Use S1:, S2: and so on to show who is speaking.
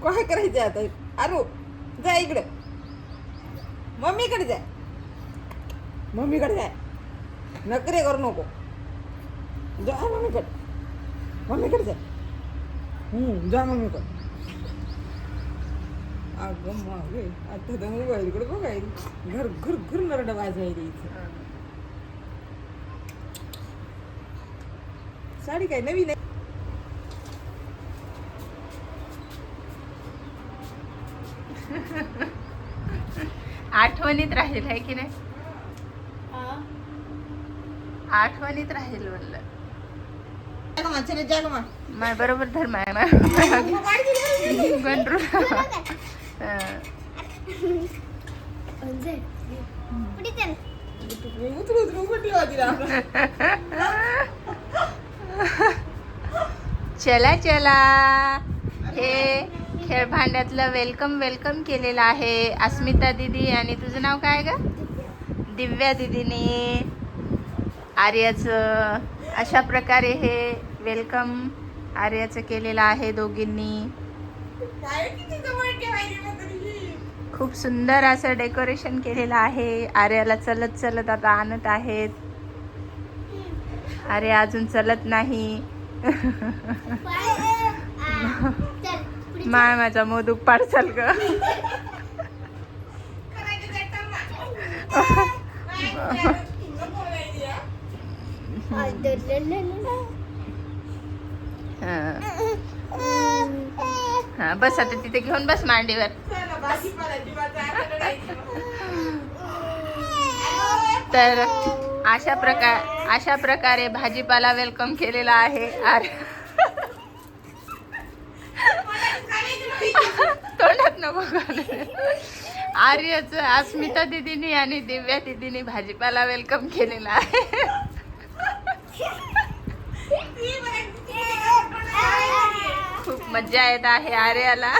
S1: काय करायचं आता? अरू जा इकडे, मम्मीकडे जाय, मम्मीकडे जाय, नखरे करू नको. जा मम्मीकडे, मम्मीकडे जाय. जा मम्मीकडे. अगं मागे आता तर मोबाईलकडे बघायला घर घर घर नरडा वाजायला इथे. साडी काय नवीन आहे?
S2: आठवणीत राहील आहे की नाही? आठवणीत राहील म्हणलं. माय बरोबर धर्म आहे ना. चला चला, हे खेळ भांड्यातलं वेलकम वेलकम केलेलं आहे अस्मिता दीदी. आणि तुझं नाव काय ग? दिव्या दीदीने आर्याचं अशा प्रकारे हे वेलकम आर्याचं केलेलं आहे दोघींनी. खूप सुंदर असं डेकोरेशन केलेलं आहे. आर्याला चलत चलत आता आणत आहेत. आर्या अजून चलत नाही. माय माझा मोदूक पाडचाल ग. हा बस आता तिथे घेऊन बस मांडीवर. तर अशा प्रकारे भाजीपाला वेलकम केलेला आहे. तोंडात नको घालू. आर्याचं अस्मिता दीदीनी आणि दिव्या दीदीनी भाजीपाला वेलकम केलेला आहे. खूप मज्जा येत आहे आर्याला.